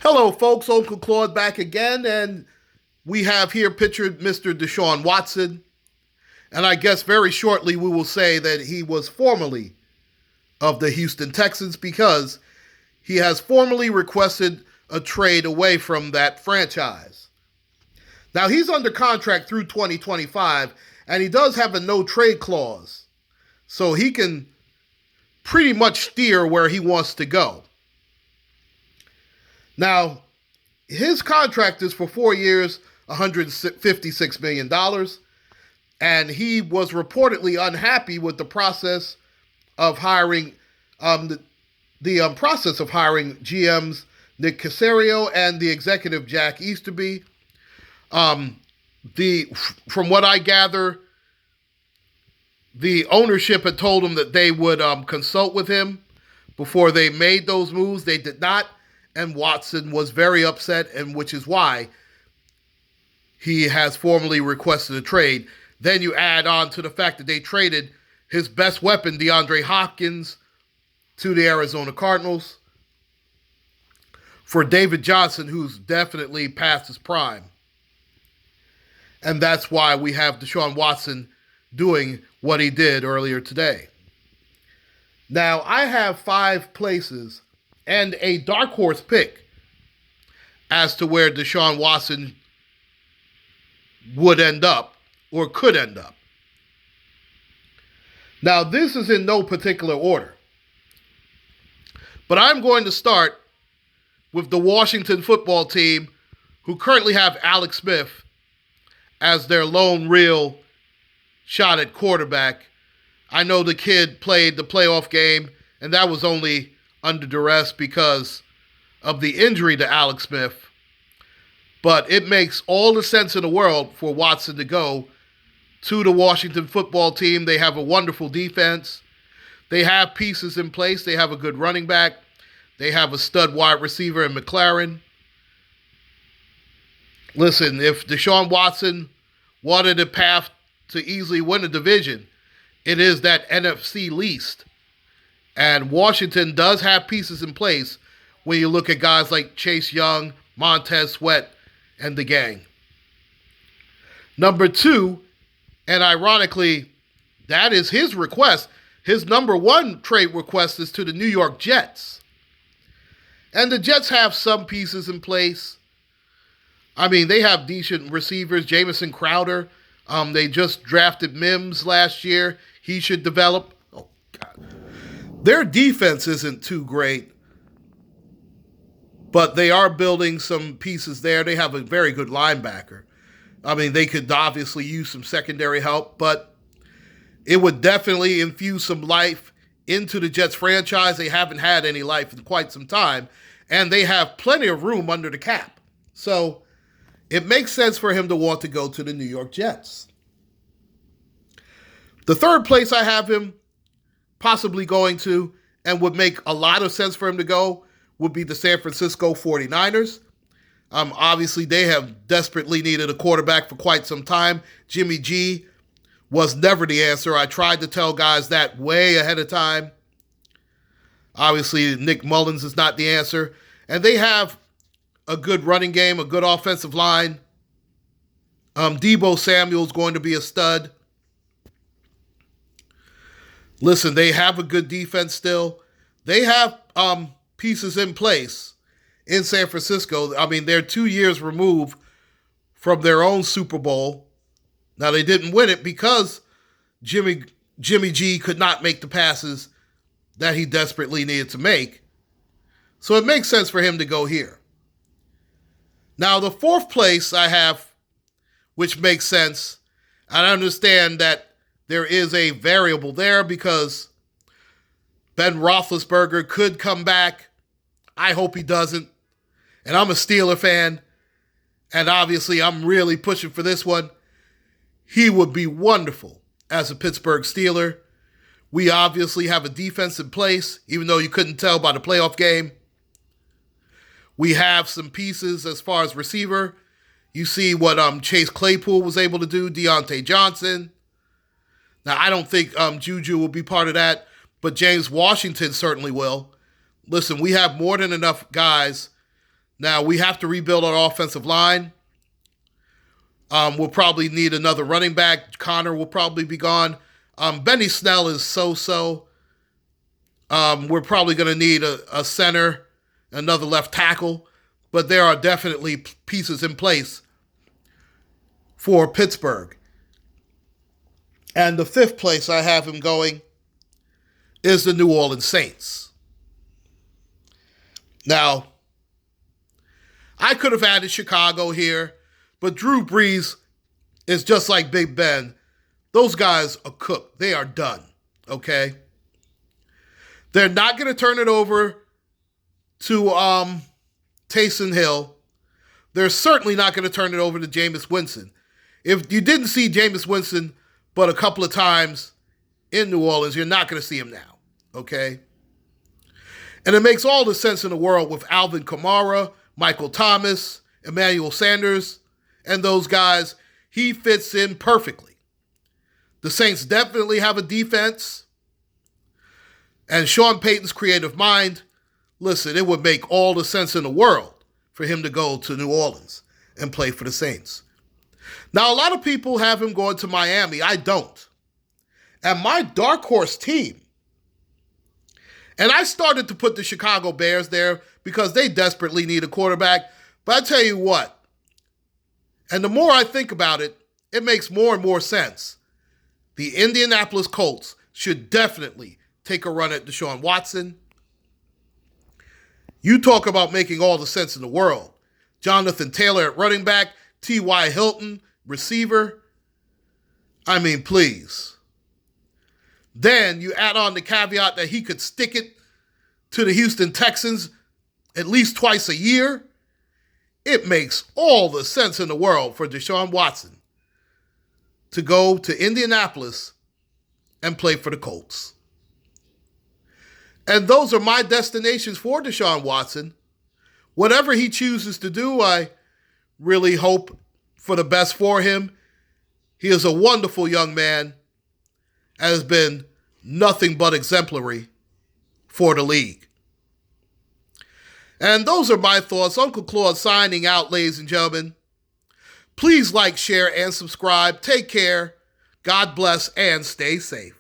Hello, folks. Uncle Claude back again, and we have here pictured Mr. Deshaun Watson. And I guess very shortly we will say that he was formerly of the Houston Texans because he has formally requested a trade away from that franchise. Now, he's under contract through 2025, and he does have a no trade clause. So he can pretty much steer where he wants to go. Now, his contract is for 4 years, $156 million. And he was reportedly unhappy with the process of hiring, the process of hiring GMs Nick Caserio and the executive Jack Easterby. From what I gather, the ownership had told him that they would consult with him before they made those moves. They did not. And Watson was very upset, and which is why he has formally requested a trade. Then you add on to the fact that they traded his best weapon, DeAndre Hopkins, to the Arizona Cardinals for David Johnson, who's definitely past his prime. And that's why we have Deshaun Watson doing what he did earlier today. Now, I have 5 places and a dark horse pick as to where Deshaun Watson would end up or could end up. Now, this is in no particular order, but I'm going to start with the Washington football team, who currently have Alex Smith as their lone real shot at quarterback. I know the kid played the playoff game, and that was only under duress because of the injury to Alex Smith. But it makes all the sense in the world for Watson to go to the Washington football team. They have a wonderful defense. They have pieces in place. They have a good running back. They have a stud wide receiver in McLaren. Listen, if Deshaun Watson wanted a path to easily win a division, it is that NFC least. And Washington does have pieces in place when you look at guys like Chase Young, Montez Sweat, and the gang. Number 2, and ironically, that is his request. His number 1 trade request is to the New York Jets. And the Jets have some pieces in place. I mean, they have decent receivers. Jamison Crowder. They just drafted Mims last year. He should develop. Oh, God. Their defense isn't too great, but they are building some pieces there. They have a very good linebacker. I mean, they could obviously use some secondary help, but it would definitely infuse some life into the Jets franchise. They haven't had any life in quite some time, and they have plenty of room under the cap. So it makes sense for him to want to go to the New York Jets. The third place I have him possibly going to, and would make a lot of sense for him to go, would be the San Francisco 49ers. Obviously, they have desperately needed a quarterback for quite some time. Jimmy G was never the answer. I tried to tell guys that way ahead of time. Obviously, Nick Mullins is not the answer. And they have a good running game, a good offensive line. Deebo Samuel's going to be a stud. Listen, they have a good defense still. They have pieces in place in San Francisco. I mean, they're 2 years removed from their own Super Bowl. Now, they didn't win it because Jimmy G could not make the passes that he desperately needed to make. So it makes sense for him to go here. Now, the fourth place I have, which makes sense, and I understand that there is a variable there because Ben Roethlisberger could come back. I hope he doesn't. And I'm a Steeler fan. And obviously, I'm really pushing for this one. He would be wonderful as a Pittsburgh Steeler. We obviously have a defense in place, even though you couldn't tell by the playoff game. We have some pieces as far as receiver. You see what Chase Claypool was able to do, Deontay Johnson. Now, I don't think Juju will be part of that, but James Washington certainly will. Listen, we have more than enough guys Now, we have to rebuild our offensive line. We'll probably need another running back. Connor will probably be gone. Benny Snell is so-so. We're probably going to need a center, another left tackle. But there are definitely pieces in place for Pittsburgh. And the fifth place I have him going is the New Orleans Saints. Now, I could have added Chicago here, but Drew Brees is just like Big Ben. Those guys are cooked. They are done, okay? They're not going to turn it over to Taysom Hill. They're certainly not going to turn it over to Jameis Winston. If you didn't see Jameis Winston but a couple of times in New Orleans, you're not going to see him now, okay? And it makes all the sense in the world with Alvin Kamara, Michael Thomas, Emmanuel Sanders, and those guys. He fits in perfectly. The Saints definitely have a defense. And Sean Payton's creative mind, listen, it would make all the sense in the world for him to go to New Orleans and play for the Saints. Now, a lot of people have him going to Miami. I don't. And my dark horse team, and I started to put the Chicago Bears there because they desperately need a quarterback. But I tell you what, and the more I think about it, it makes more and more sense. The Indianapolis Colts should definitely take a run at Deshaun Watson. You talk about making all the sense in the world. Jonathan Taylor at running back, T.Y. Hilton, receiver. I mean, please. Then you add on the caveat that he could stick it to the Houston Texans at least twice a year. It makes all the sense in the world for Deshaun Watson to go to Indianapolis and play for the Colts. And those are my destinations for Deshaun Watson. Whatever he chooses to do, I really hope for the best for him. He is a wonderful young man, has been nothing but exemplary for the league. And those are my thoughts. Uncle Claude signing out, ladies and gentlemen. Please like, share, and subscribe. Take care. God bless, and stay safe.